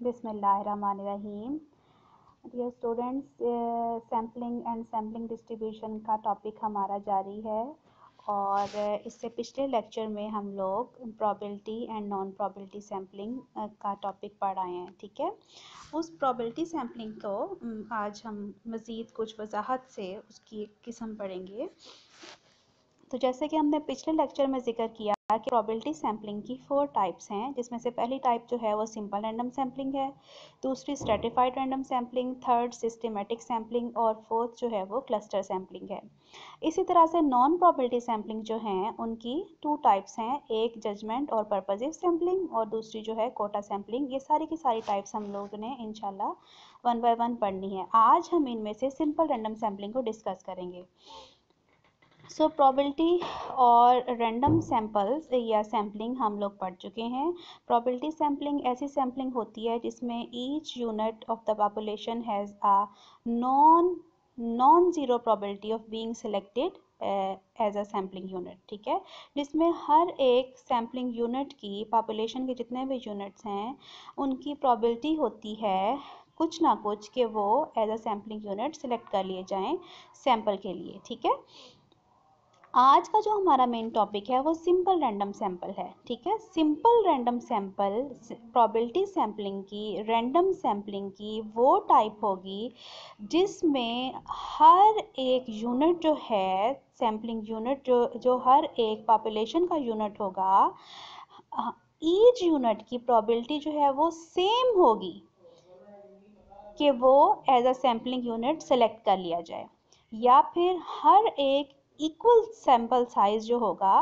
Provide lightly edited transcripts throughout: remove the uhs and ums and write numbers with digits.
बिस्मिल्लाहिर्रहमानिर्रहीम। Dear students, sampling and sampling distribution का topic हमारा जारी है और इससे पिछले लेक्चर में हम लोग probability and non probability sampling का टॉपिक पढ़ आए हैं। ठीक है, उस प्रोबेबिलिटी सैम्पलिंग को आज हम मज़ीद कुछ वजाहत से उसकी एक किस्म पढ़ेंगे। तो जैसे कि हमने पिछले लेक्चर में जिक्र किया कि प्रोबेबिलिटी सैम्पलिंग की 4 टाइप्स हैं, जिसमें से पहली टाइप जो है वो सिंपल रैंडम सैम्पलिंग है, दूसरी stratified random sampling, third systematic sampling और फोर्थ जो है वो क्लस्टर सैम्पलिंग है। इसी तरह से नॉन प्रोबेबिलिटी सैम्पलिंग जो हैं उनकी 2 टाइप्स हैं, एक जजमेंट और पर्पजिव सैम्पलिंग और दूसरी जो है कोटा सैम्पलिंग। ये सारी की सारी टाइप्स हम लोगों ने इंशाल्लाह 1 बाय 1 पढ़नी है। आज हम इनमें से सिंपल रैंडम सैम्पलिंग को डिस्कस करेंगे। सो प्रोबेबिलिटी और रैंडम सैंपल्स या सैम्पलिंग हम लोग पढ़ चुके हैं। प्रोबेबिलिटी सैम्पलिंग ऐसी सैम्पलिंग होती है जिसमें each unit of the population has a non zero probability of being selected as a sampling unit. ठीक है, जिसमें हर एक सैम्पलिंग यूनिट की पॉपुलेशन के जितने भी यूनिट्स हैं उनकी प्रोबेबिलिटी होती है कुछ ना कुछ कि वो as a sampling unit select कर लिए जाएं सैंपल के लिए। ठीक है, आज का जो हमारा मेन टॉपिक है वो सिंपल रैंडम सैंपल है। ठीक है, simple random sample probability sampling की, रैंडम सैम्पलिंग की वो टाइप होगी जिसमें हर एक यूनिट जो है सैम्पलिंग यूनिट जो हर एक पॉपुलेशन का यूनिट होगा, ईच यूनिट की प्रोबेबिलिटी जो है वो सेम होगी कि वो as a sampling unit select कर लिया जाए, या फिर हर एक इक्वल सैंपल साइज जो होगा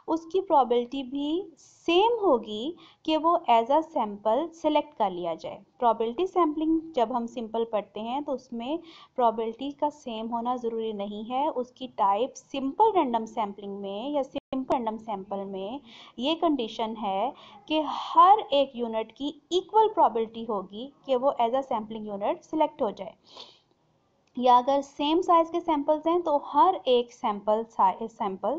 उसकी प्रोबेबिलिटी भी सेम होगी कि वो एज अ सैंपल सेलेक्ट कर लिया जाए। प्रोबेबिलिटी सैम्पलिंग जब हम सिंपल पढ़ते हैं तो उसमें प्रोबेबिलिटी का सेम होना ज़रूरी नहीं है। उसकी टाइप सिंपल रैंडम सैम्पलिंग में या सिंपल रैंडम सैंपल में ये कंडीशन है कि हर एक यूनिट की इक्वल प्रोबेबिलिटी होगी कि वो as a sampling unit select हो जाए, या अगर सेम साइज़ के सैंपल्स हैं तो हर एक सैंपल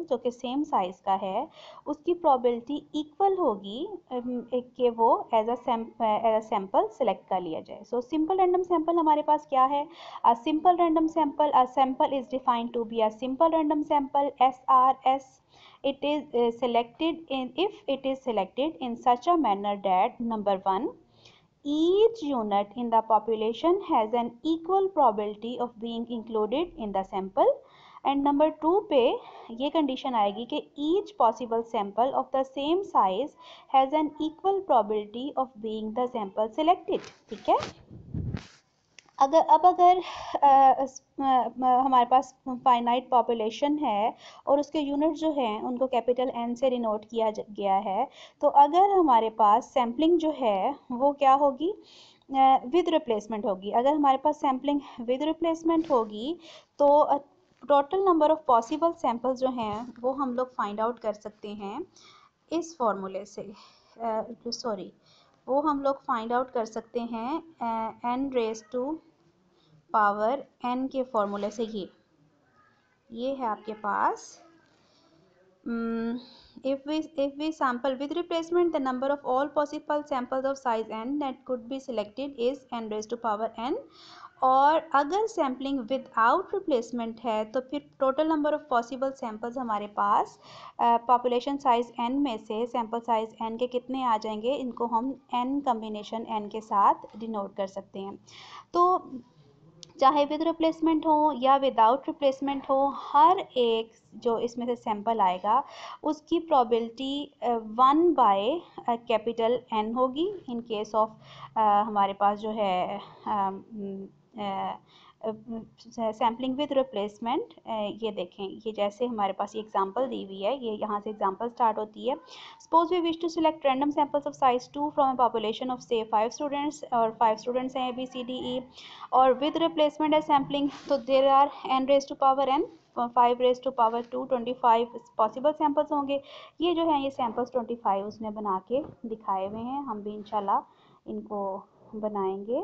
जो कि सेम साइज़ का है उसकी प्रोबेबिलिटी इक्वल होगी कि वो एज अ सैंपल सेलेक्ट कर लिया जाए। सो सिंपल रैंडम सैंपल हमारे पास क्या है? A simple random sample, a sample is defined to be a simple random sample SRS. It is if it is selected in such a manner that number 1, each unit in the population has an equal probability of being included in the sample, and number 2 पे ये condition आएगी कि each possible sample of the same size has an equal probability of being the sample selected। ठीक है, अगर हमारे पास finite population है और उसके यूनिट जो हैं उनको कैपिटल N से डिनोट किया गया है, तो अगर हमारे पास सैम्पलिंग जो है वो क्या होगी? विद रिप्लेसमेंट होगी। अगर हमारे पास सैम्पलिंग विद रिप्लेसमेंट होगी तो total number of possible samples जो हैं वो हम लोग फाइंड आउट कर सकते हैं इस फॉर्मूले से। वो हम लोग फाइंड आउट कर सकते हैं n raise to power n के फॉर्मूले से। ये है आपके पास if we sample with replacement, the number of all possible samples of size n that could be selected is n raised to power n। और अगर सैम्पलिंग विदाउट रिप्लेसमेंट है तो फिर total number of possible samples हमारे पास population size n में से sample size n के कितने आ जाएंगे, इनको हम n कम्बिनेशन n के साथ डिनोट कर सकते हैं। तो चाहे विद रिप्लेसमेंट हो या विदाउट रिप्लेसमेंट हो, हर एक जो इसमें से सैंपल आएगा उसकी प्रोबेबिलिटी 1 बाय कैपिटल N होगी। इन केस ऑफ हमारे पास जो है सैम्पलिंग विद रिप्लेसमेंट, ये देखें, ये जैसे हमारे पास ये एग्जांपल दी हुई है, ये यहाँ से एग्जांपल स्टार्ट होती है। Suppose we wish to select random samples of size 2 from a population of say 5 students, और 5 स्टूडेंट्स हैं ABCDE, और विद रिप्लेसमेंट एज सैम्पलिंग तो there are n raise to power n, 5 raise to power 2, 25 possible samples होंगे। ये जो है ये samples 25 उसने बना के दिखाए हुए हैं, हम भी इंशाल्लाह इनको बनाएंगे।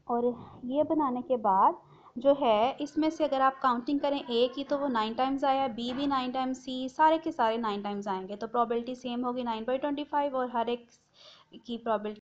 और ये बनाने के बाद जो है इसमें से अगर आप काउंटिंग करें A की तो वो 9 टाइम्स आया, B भी 9 टाइम्स, C सारे के सारे 9 टाइम्स आएंगे, तो प्रोबेबिलिटी सेम होगी 9/25 और हर एक की प्रोबेबिलिटी